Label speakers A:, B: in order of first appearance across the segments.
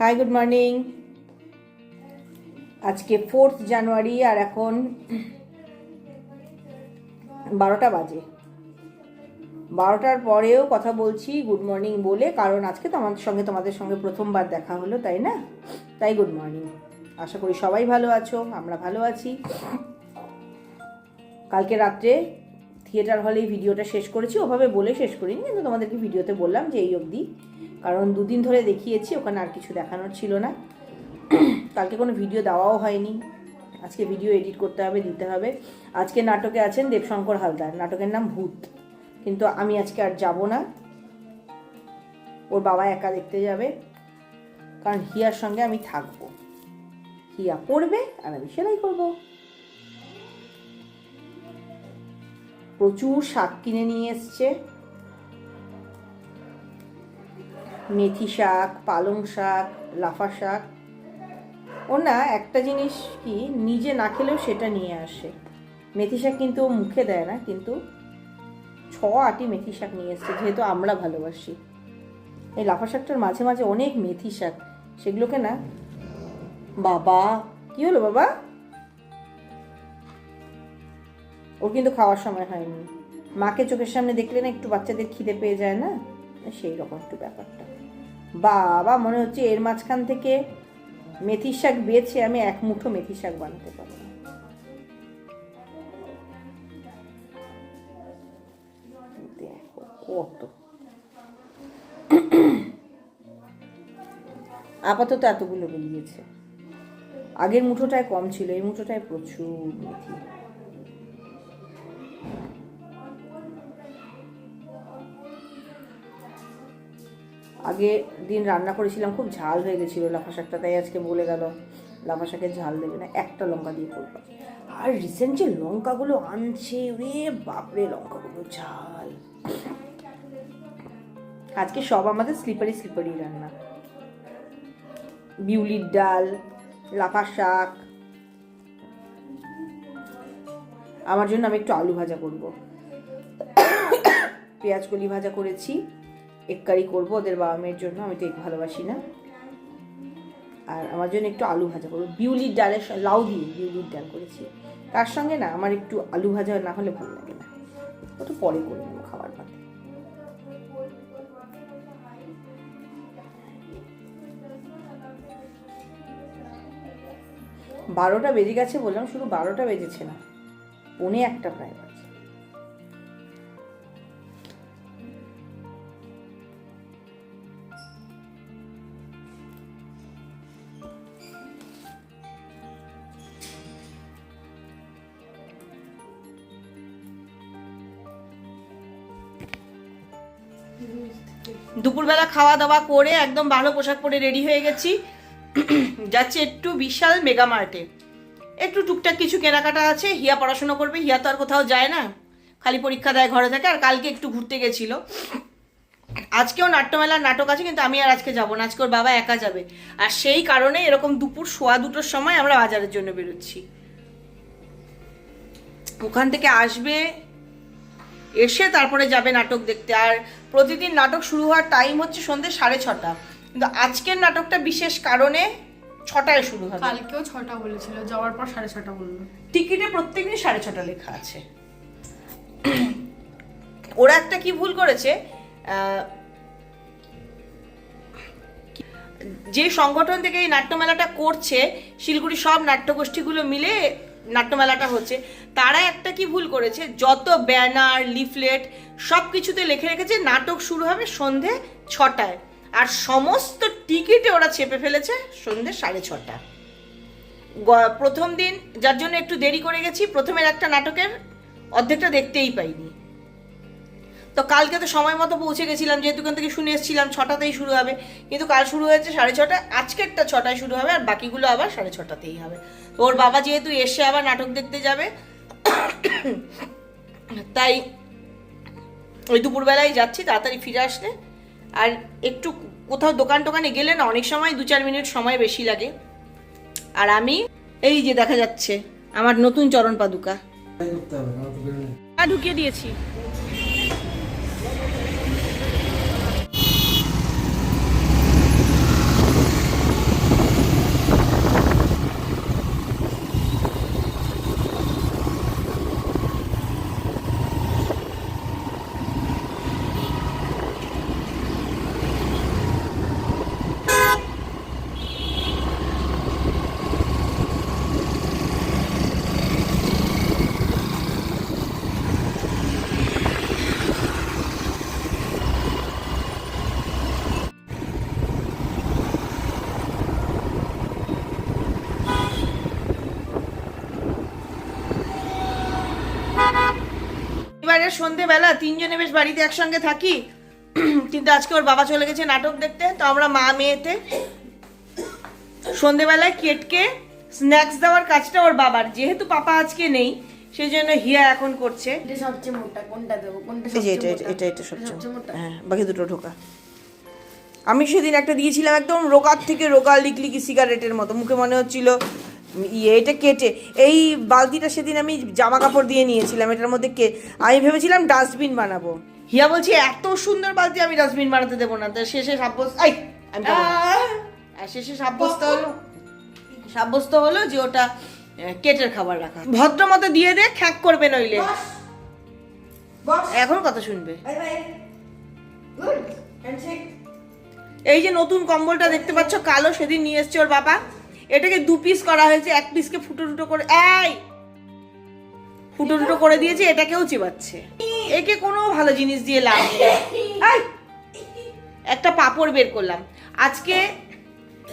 A: High, good morning. আজকে 4th জানুয়ারি আর এখন 12টা বাজে। 12টার পরেও কথা বলছি গুড মর্নিং বলে, কারণ আজকে তো তোমাদের সঙ্গে প্রথমবার দেখা হলো, তাই না? তাই গুড মর্নিং। আশা করি সবাই ভালো আছো, আমরা ভালো আছি। কালকে রাত্রে থিয়েটার হলেই ভিডিওটা শেষ করেছি, ওভাবে বলে শেষ করিনি, কিন্তু তোমাদেরকে ভিডিওতে বললাম যে এই অবধি, কারণ দুদিন ধরে দেখিয়েছি, ওখানে আর কিছু দেখানোর ছিল না। কালকে কোনো ভিডিও দেওয়াও হয়নি, আজকে ভিডিও এডিট করতে হবে, দিতে হবে। আজকে নাটকে আছেন দেবশঙ্কর হালদার, নাটকের নাম ভূত, কিন্তু আমি আজকে আর যাব না, ওর বাবা একা দেখতে যাবে, কারণ হিয়ার সঙ্গে আমি থাকবো। হিয়া পড়বে আর আমি সেলাই করবো। প্রচুর শাক কিনে নিয়ে এসছে, মেথি শাক, পালং শাক, লাফা শাক। ও না একটা জিনিস কি, নিজে না খেলেও সেটা নিয়ে আসে। মেথি শাক কিন্তু ও মুখে দেয় না, কিন্তু 6-8টি মেথি শাক নিয়ে এসছে, যেহেতু আমরা ভালোবাসি। এই লাফা শাকটার মাঝে মাঝে অনেক মেথি শাক, সেগুলোকে না, বাবা কি হলো বাবা, ওর কিন্তু খাওয়ার সময় হয়নি। মাকে চোখের সামনে দেখলে না একটু বাচ্চাদের খিদে পেয়ে যায় না, সেই রকম একটু ব্যাপারটা। বাবা মনে হচ্ছে এর মাঝখান থেকে মেথি শাক বেছে আমি এক মুঠো মেথি শাক বানাতে পারবো। দেখো কত, আপাতত এতগুলো বেরিয়েছে। আগের মুঠোটায় কম ছিল, এই মুঠোটায় প্রচুর মেথি। আগের দিন রান্না করেছিলাম, খুব ঝাল হয়ে গেছিলো লাফা শাকটা, তাই আজকে বলে গেল লাফা শাকের ঝাল দেবে না, একটা লঙ্কা দিয়ে করবো। আর রিসেন্ট যে লঙ্কাগুলো আনছে, রে বাপরে, লঙ্কাগুলো ঝাল। আজকে সব আমাদের স্লিপারি স্লিপারি রান্না, বিউলির ডাল, লাফা শাক। আমার জন্য আমি একটু আলু ভাজা করব, পেঁয়াজ কলি ভাজা করেছি, এক কারি করবো ওদের বাবা মেয়ের জন্য, আমি তো এক ভালোবাসি না। আর আমার জন্য একটু আলু ভাজা করবো, বিউলির ডালের লাউ দিয়ে বিউলির ডাল করেছি। তার সঙ্গে না আমার একটু আলু ভাজা না হলে ভালো লাগে না, ওটা পরে করে নেবো খাবার পাতে। বারোটা বেজে গেছে বললাম, শুধু 12টা বেজেছে না, 1:45 প্রায় বাজে। দুপুরবেলা খাওয়া দাওয়া করে একদম ভালো পোশাক পরে রেডি হয়ে গেছি, যাচ্ছে একটু বিশাল মেগা মার্টে, একটু টুকটাক কিছু কেনাকাটা আছে। হিয়া পড়াশোনা করবে, হিয়া তো আর কোথাও যায় না, খালি পরীক্ষা দেয় ঘরে থাকে। আর কালকে একটু ঘুরতে গেছিল, আজকেও নাট্যমেলার নাটক আছে, কিন্তু আমি আর আজকে যাবো না, আজকে ওর বাবা একা যাবে। আর সেই কারণে এরকম দুপুর 1:15-2টার সময় আমরা বাজারের জন্য বেরোচ্ছি। ওখান থেকে আসবে, এসে তারপরে যাবে নাটক দেখতে। আর প্রতিদিন নাটক শুরু হওয়ার টাইম হচ্ছে সন্ধ্যে 6:30, কিন্তু আজকের নাটকটা বিশেষ কারণে 6টায় শুরু হবে।
B: কালকেও 6টা বলেছিল, যাওয়ার পর 6:30 বললো।
A: টিকিটে প্রত্যেকদিন 6:30 লেখা আছে। ওরা একটা কি ভুল করেছে, যে সংগঠন থেকে এই নাট্যমেলাটা করছে, শিলিগুড়ি সব নাট্যগোষ্ঠীগুলো মিলে নাট্যমেলাটা হচ্ছে, তারা একটা কি ভুল করেছে, যত ব্যানার লিফলেট সব কিছুতে লিখে রেখেছে নাটক শুরু হবে সন্ধে 6টায়, আর সমস্ত টিকিটে ওরা চেপে ফেলেছে সন্ধে 6:30। প্রথম দিন যার জন্য একটু দেরি করে গেছি, প্রথমের একটা নাটকের অর্ধেকটা দেখতেই পাইনি। তো কালকে তো সময় মতো পৌঁছে গেছিলাম, যেহেতু ওখান থেকে শুনে এসেছিলাম 6টাতেই শুরু হবে, কিন্তু কাল শুরু হয়েছে 6:30, আজকেরটা 6টায় শুরু হবে, আর বাকিগুলো আবার 6:30তেই হবে। তো ওর বাবা যেহেতু এসে আবার নাটক দেখতে যাবে, তাই ওই দুপুরবেলায় যাচ্ছি, তাড়াতাড়ি ফিরে আসলে। আর একটু কোথাও দোকান টোকানে গেলে না অনেক সময় 2-4 মিনিট সময় বেশি লাগে। আর আমি এই যে দেখা যাচ্ছে আমার নতুন চরণ পাদুকা ঢুকিয়ে দিয়েছি। রবিবারের সন্ধেবেলা তিনজনে বেশ বাড়িতে একসঙ্গে থাকি, কিন্তু আজকে ওর বাবা চলে গেছে নাটক দেখতে, তো আমরা মা মেয়েতে সন্ধেবেলায় কেটকে স্ন্যাক্স দেওয়ার কাজটা ওর বাবার, যেহেতু পাপা আজকে নেই সেই জন্য হিয়া এখন করছে।
B: এটা সবচেয়ে মোটা, কোনটা দেবো, কোনটা
A: এই যে
B: সবচেয়ে
A: এটা
B: মোটা?
A: এটা এটা সবচেয়ে
B: সবচেয়ে মোটা।
A: হ্যাঁ, বাকি দুটো ঢোকা। আমি সেদিন একটা দিয়েছিলাম একদম রোগার থেকে রোগা লিকলিকি সিগারেটের মতো, মুখে মনে হচ্ছিল এটা কেটে। এই বালতিটা সেদিন আমি জামা কাপড় দিয়ে নিয়েছিলাম, এটার মধ্যে আমি ভেবেছিলাম ডাস্টবিন বানাবো। হিয়া বলছি এত সুন্দর বালতি আমি ডাস্টবিন বানাতে দেবো না, তো শেষে শেষে সাব্যস্ত হলো যে ওটা কেটের খাবার রাখা। ভদ্র মতো দিয়ে দে, খ্যাক করবে নইলে। এখন কথা শুনবে। এই যে নতুন কম্বলটা দেখতে পাচ্ছ কালো, সেদিন নিয়ে এসছে ওর বাবা, এটাকে 2 পিস করা হয়েছে, 1 পিসকে ফুটো ফুটো করে ফুটো ফুটো করে দিয়েছে, এটাকেও চিবাচ্ছে। একে কোনো ভালো জিনিস দিয়ে লাভ নেই। একটা পাপড় বের করলাম আজকে,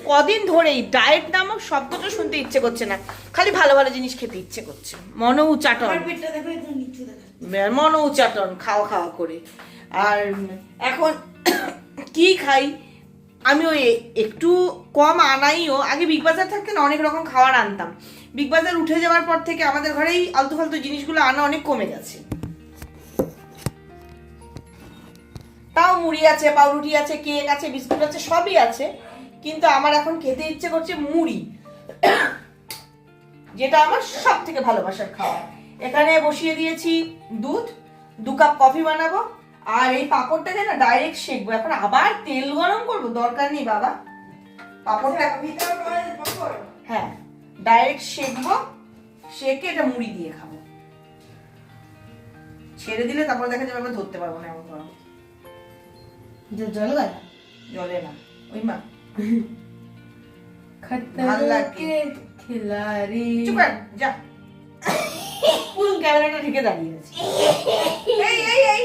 A: কদিন ধরেই ডায়েট নামক শব্দটা শুনতে ইচ্ছে করছে না, খালি ভালো ভালো জিনিস খেতে ইচ্ছে করছে। মনউচাটন খাওয়া খাওয়া করে। আর এখন কি খাই আমি, ওই একটু কম আনাইও। আগে বিগ বাজার থাকতে না অনেক রকম খাবার আনতাম, বিগ বাজার উঠে যাওয়ার পর থেকে আমাদের ঘরেই আলতু ফালতু জিনিসগুলো আনা অনেক কমে গেছে। তাও মুড়ি আছে, পাউরুটি আছে, কেক আছে, বিস্কুট আছে, সবই আছে, কিন্তু আমার এখন খেতে ইচ্ছে করছে মুড়ি, যেটা আমার সব থেকে ভালোবাসার খাবার। এখানে বসিয়ে দিয়েছি দুধ, 2 কাপ কফি বানাবো, আর এই পাঁপড়টাকে না ডাইরেক্ট সেকবো। এখন আবার তেল গরম করবো, দরকার নেই বাবা। পাঁপড়টা হ্যাঁ ডাইরেক্ট সেকবো, সেকে এটা মুড়ি দিয়ে খাবো। ছেড়ে দিলে তারপর দেখা যাবে আমরা ধরতে পারবো না, এমন গরম।
B: জল গায়
A: জলে না, ওই মা
B: ভাল লাগে খিলাড়ি।
A: চুপ কর, যা। পুরো ক্যামেরাটা ঢেকে দাঁড়িয়ে আছে। এই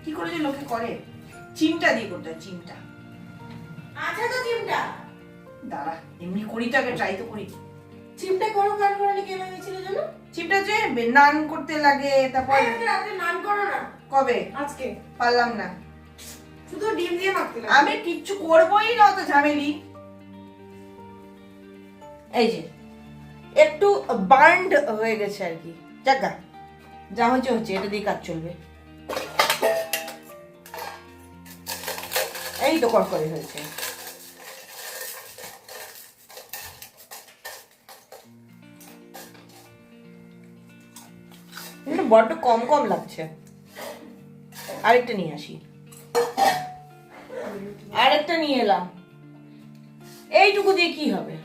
A: কি করে যে লোকে করে, চিমটা দিয়ে করতে হয়, চিমটা আছে তো চিমটা। দাঁড়া এমনি করি তো, আগে ট্রাই তো করি।
B: চিমটা করো, কার করে কেন হয়েছিল জানো?
A: চিমটা যে নান করতে লাগে, তারপর
B: রাতে নান করো না?
A: কবে?
B: আজকে
A: পারলাম না,
B: শুধু ডিম দিয়ে মাখতে লাগে।
A: আমি কিচ্ছু করবোই না, অত ঝামেলি। এই যে একটু বার্নড হয়ে গেছে আর কি, জাগা যা হচ্ছে হচ্ছে, এটা দিয়ে কাজ চলবে। এই তো কড়কড়ে হয়েছে। বড্ড কম কম লাগছে, আরেকটা নিয়ে আসি। আরেকটা নিয়ে এলাম, এইটুকু দিয়ে কি হবে?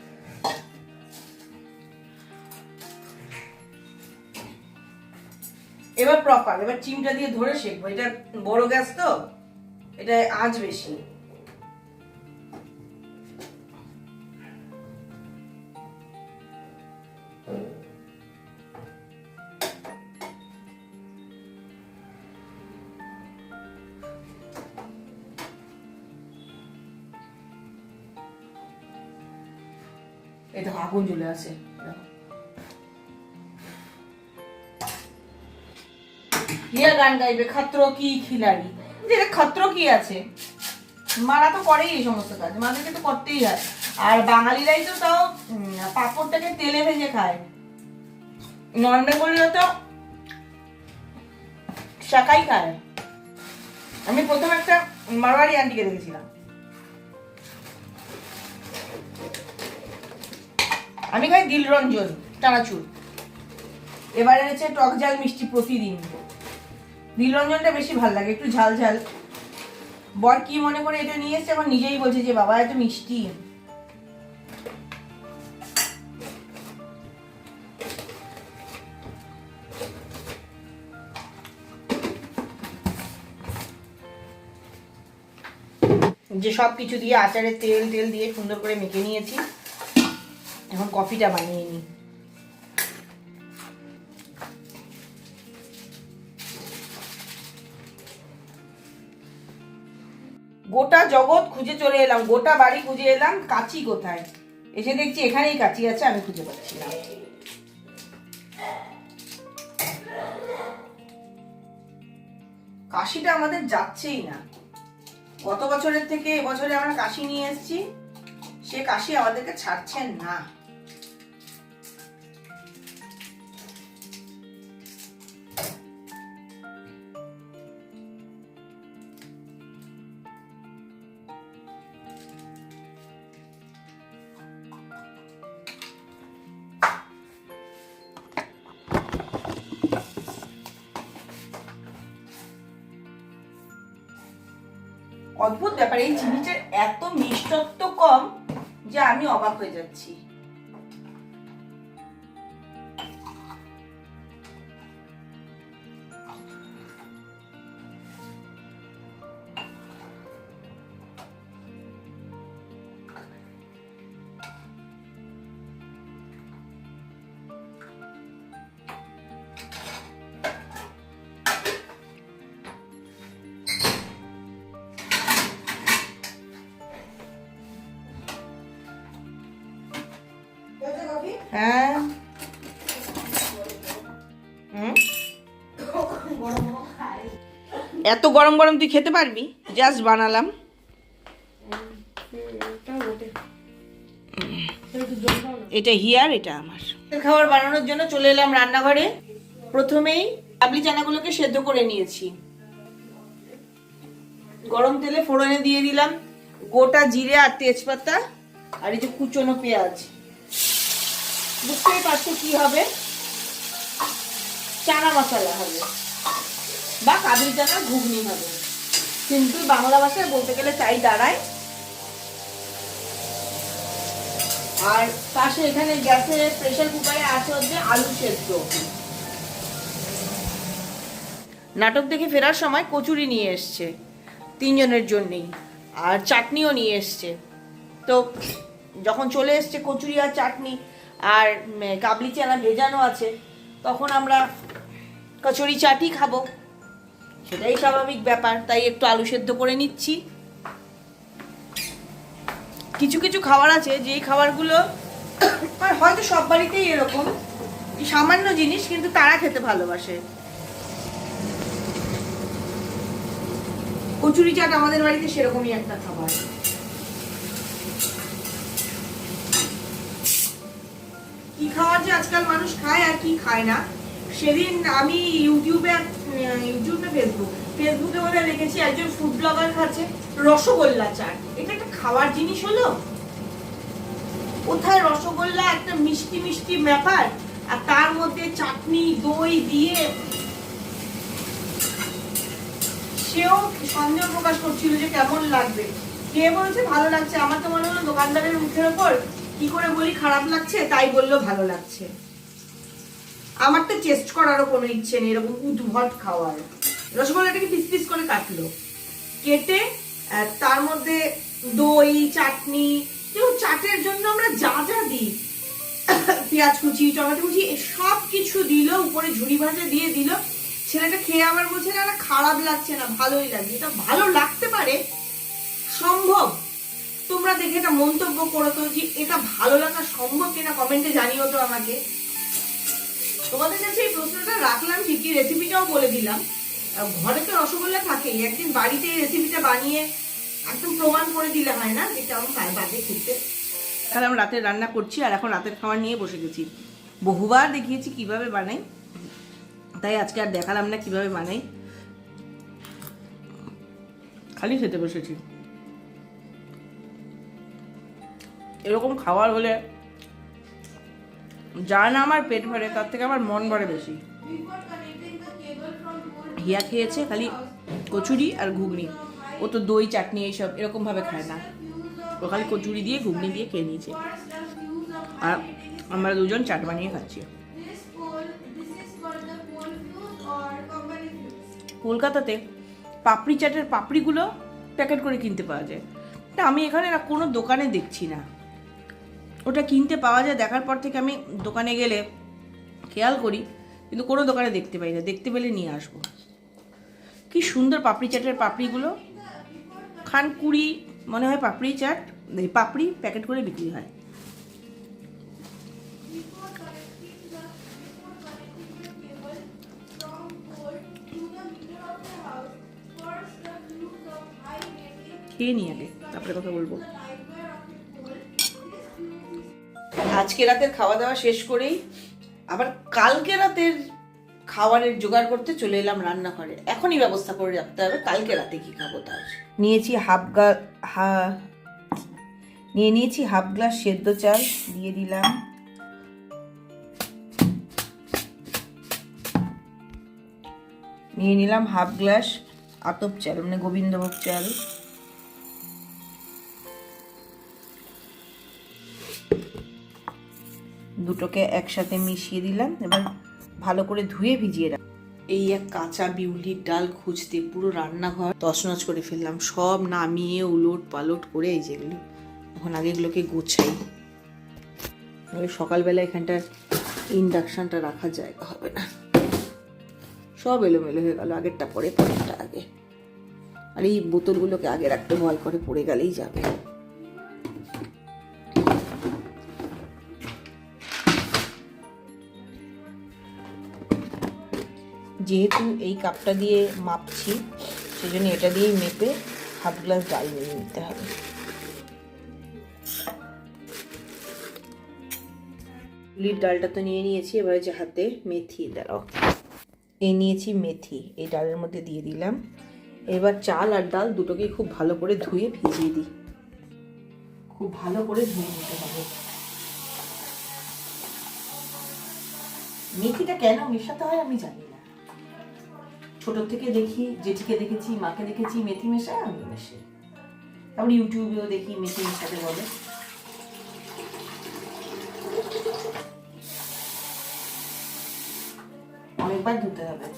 A: এবার প্রপার, এবার চিমটা দিয়ে ধরে শেখবো। এটা বড় গ্যাস তো, এটা আঁচ বেশি। এটা আগুন জ্বলে আছে, হিয়া গান গাইবে খতরো কি খিলাড়ি। যেটা খতরো কি আছে, মারা তো করেই এই সমস্ত কাজ, মাদেরকে তো করতেই হয়। আর বাঙালিরাই তো তাও পাঁপড়টাকে তেলে ভেজে খায়, নন বেঙ্গলিরা তো শাকাই খায়। আমি প্রথম একটা মারোয়ারি আন্টিকে দেখেছিলাম, আমি খাই দিলরঞ্জন চানাচুর, এবার এনেছে টক ঝাল মিষ্টি প্রতিদিন। দিলরঞ্জনটা বেশি ভাল লাগে, একটু ঝাল ঝাল। বর কি মনে করে এটা নিয়ে এসছে, এখন নিজেই বলছে যে বাবা এত মিষ্টি। যে সব কিছু দিয়ে আচারে তেল তেল দিয়ে সুন্দর করে মেখে নিয়েছি, এখন কফিটা বানিয়ে নিই। গোটা জগৎ খুঁজে চলে এলাম, গোটা বাড়ি খুঁজে এলাম, কাচি কোথায়? এসে দেখছি এখানেই কাচি আছে, আমি খুঁজে পাচ্ছি না। কাশিটা আমাদের যাচ্ছেই না। গত বছরের থেকে এবছরে আমরা কাশি নিয়ে এসেছি, সে কাশি আমাদেরকে ছাড়ছেন না। অদ্ভুত ব্যাপার, এই জিনিসটার এত মিষ্টত্ব কম যে আমি অবাক হয়ে যাচ্ছি। হ্যাঁ, এত গরম গরম তুই খেতে পারবি? জাস্ট বানালাম। এটা হিয়ার, এটা আমার খাবার বানানোর জন্য চলে এলাম রান্নাঘরে। প্রথমেই কাবলি চানাগুলোকে সেদ্ধ করে নিয়েছি। গরম তেলে ফোড়নে দিয়ে দিলাম গোটা জিরে আর তেজপাতা, আর এই যে কুচনো পেঁয়াজ। বুঝতেই পারছো কি হবে, চানা মশলা হবে বা কাবলি চানার ঘুগনি হবে, কিন্তু বাংলা ভাষায় বলতে গেলে তাই দাঁড়ায়। আর পাশে এখানে গ্যাসে প্রেসার কুকারে আছে হচ্ছে আলু সেদ্ধ। নাটক দেখে ফেরার সময় কচুরি নিয়ে এসছে 3 জনের জন্যই, আর চাটনিও নিয়ে এসছে। তো যখন চলে এসছে কচুরি আর চাটনি আর কাবলি চানা ভেজানো আছে, তখন আমরা কচুরি চাটি খাবো, সেটাই স্বাভাবিক ব্যাপার। তাই একটু আলু সেদ্ধ করে নিচ্ছি। কিছু কিছু খাবার আছে যেই খাবারগুলো হয়তো সব বাড়িতেই এরকম, সামান্য জিনিস কিন্তু তারা খেতে ভালোবাসে। কচুরি চাট আমাদের বাড়িতে সেরকমই একটা খাবার। কি খাওয়ার যে আজকাল মানুষ খায় আর কি খায় না। সেদিন আমি ইউটিউবে ফেসবুকে বলে দেখেছি একজন ফুড ব্লগার খাচ্ছে রসগোল্লা চাট। এটা একটা খাওয়ার জিনিস হলো? কোথায় রসগোল্লা, একটা মিষ্টি মিষ্টি ব্যাপার, আর তার মধ্যে চাটনি দই দিয়ে। সেও সন্দেহ প্রকাশ করছিল যে কেমন লাগবে। কে বলছে ভালো লাগছে? আমার তো মনে হলো দোকানদারের মুখের ওপর কি করে বলি খারাপ লাগছে, তাই বললো ভালো লাগছে। আমার তো টেস্ট করারও কোনো ইচ্ছে নেই এরকম উদ্ভট খাওয়ার। রসগোল্লাটাকে পিস পিস করে কাটলো, কেটে তার মধ্যে দই চাটনি, যেমন চাটের জন্য আমরা যা যা দিই, পেঁয়াজ কুচি টমেটো কুচি সব কিছু দিল, উপরে ঝুড়ি ভাজা দিয়ে দিল। ছেলেটা খেয়ে আবার বলছে না খারাপ লাগছে না, ভালোই লাগছে। এটা ভালো লাগতে পারে সম্ভব? তোমরা দেখে এটা মন্তব্য করো তো যে এটা ভালো লাগা সম্ভব কিনা, কমেন্টে জানিও তো আমাকে। তোমাদের কাছে এই প্রশ্নটা রাখলাম ঠিকই, রেসিপিটাও বলে দিলাম। ঘরে তো রসগোল্লা থাকেই, একদিন বাড়িতে এই রেসিপিটা বানিয়ে একদম প্রমাণ করে দিলে হয় না যে কেমন বাজে খেতে। তাহলে আমি রাতে রান্না করছি, আর এখন রাতের খাবার নিয়ে বসে গেছি। বহুবার দেখিয়েছি কিভাবে বানাই, তাই আজকে আর দেখালাম না কিভাবে বানাই, খালি খেতে বসেছি। এরকম খাবার হলে যা না আমার পেট ভরে, তার থেকে আমার মন ভরে বেশি। হিয়া খেয়েছে খালি কচুরি আর ঘুগনি, ও তো দই চাটনি এইসব এরকম ভাবে খায় না, ও খালি কচুরি দিয়ে ঘুগনি দিয়ে খেয়ে নিয়েছে। আর আমরা দুজন চাট বানিয়ে খাচ্ছি। কলকাতাতে পাপড়ি চাটের পাপড়িগুলো প্যাকেট করে কিনতে পাওয়া যায়, তা আমি এখানে না কোনো দোকানে দেখছি না। ওটা কিনতে পাওয়া যায়, দেখার পর থেকে আমি দোকানে গেলে খেয়াল করি, কিন্তু কোনো দোকানে দেখতে পাই না। দেখতে পেলে নিয়ে আসবো। কি সুন্দর পাপড়ি চাটের পাপড়িগুলো, খানকুড়ি মনে হয় পাপড়ি চাট, পাপড়ি প্যাকেট করে বিক্রি হয়। খেয়ে নিই আগে, তারপরে কথা বলবো। আজকে রাতের খাওয়া দাওয়া শেষ করেই আবার কালকে রাতের খাবারের জোগাড় করতে চলে এলাম রান্নাঘরে। এখনই ব্যবস্থা করে রাখতে হবে কালকে রাতে কি খাবো তার। নিয়েছি হাফ গ্লাস সেদ্ধ চাল, দিয়ে দিলাম। নিয়ে নিলাম হাফ গ্লাস আতপ চাল, মানে গোবিন্দভোগ চাল। দুটোকে একসাথে মিশিয়ে দিলাম। এবার ভালো করে ধুয়ে ভিজিয়ে রাখ। এই এক কাঁচা বিউলির ডাল খুঁজতে পুরো রান্নাঘর তছনছ করে ফেললাম, সব নামিয়ে উলট পালট করে এই যেগুলো এখন আগে এগুলোকে গোছাই। সকালবেলা এখানটার ইন্ডাকশনটা রাখার জায়গা হবে না, সব এলোমেলো হয়ে গেল, আগেরটা পরে পরেরটা আগে। আর এই বোতলগুলোকে আগে রাখতে ভয় করে পড়ে গেলেই যাবে। যেহেতু এই কাপটা দিয়ে মাপছি, সেজন্য এটা দিয়েই মেপে হাফ গ্লাস ডাল নিয়ে নিতে হবে। লিড ডালটা তো নিয়ে নিয়েছি, এবার যে হাতে মেথি দাঁড়াও, এই নিয়েছি মেথি, এই ডালের মধ্যে দিয়ে দিলাম। এবার চাল আর ডাল দুটোকেই খুব ভালো করে ধুয়ে ভিজিয়ে দিই, খুব ভালো করে ধুয়ে নিতে হবে। মেথিটা কেন মেশাতে হয় আমি জানি না, ছোট থেকে দেখি, জেঠিকে দেখেছি, মাকে দেখেছি মেথি মেশায়, আমি মেশাই। তারপরে ইউটিউবেও দেখি মেথি মেশাতে বলে। অনেকবার ধুতে হবে।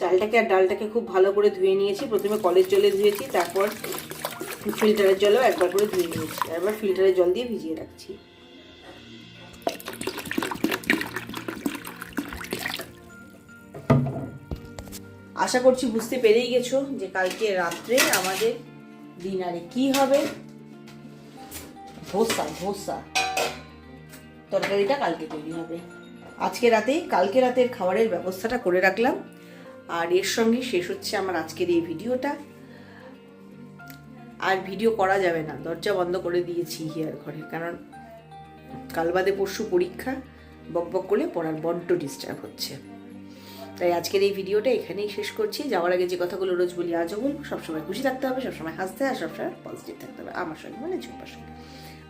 A: চালটাকে আর ডালটাকে খুব ভালো করে ধুয়ে নিয়েছি। প্রথমে কলের জলে ধুয়েছি, তারপর ফিল্টারের জলেও একবার করে ধুয়ে নিয়েছি, এবার ফিল্টারের জল দিয়ে ভিজিয়ে রাখছি। আশা করছি বুঝতে পেরেই গেছো যে কালকে রাত্রে আমাদের ডিনারে কি হবে। ধোসা তরকারিটা কালকে তৈরি হবে। কালকে রাতের খাবারের ব্যবস্থাটা করে রাখলাম। আর এর সঙ্গে শেষ হচ্ছে আমার আজকের এই ভিডিওটা। আর ভিডিও করা যাবে না, দরজা বন্ধ করে দিয়েছি হিয়ার ঘরে, কারণ কাল বাদে পরশু পরীক্ষা, বকবক করলে পড়ার বড্ড ডিস্টার্ব হচ্ছে। তাই আজকের এই ভিডিওটা এখানেই শেষ করছি। যাওয়ার আগে যে কথাগুলো রোজ বলি আজও বলবো, সবসময় খুশি থাকতে হবে, সবসময় হাসতে, আর সবসময় পজিটিভ থাকতে হবে আমার সঙ্গে, মানে ঝুম্পার সঙ্গে।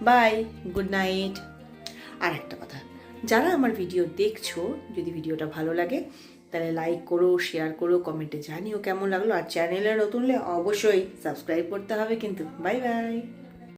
A: By, good night. আর একটা কথা, যারা আমার ভিডিও দেখছো, যদি ভিডিওটা ভালো লাগে তাহলে লাইক করো, শেয়ার করো, কমেন্টে জানিও কেমন লাগলো। আর চ্যানেলে নতুন হলে অবশ্যই সাবস্ক্রাইব করতে হবে কিন্তু। Bye bye.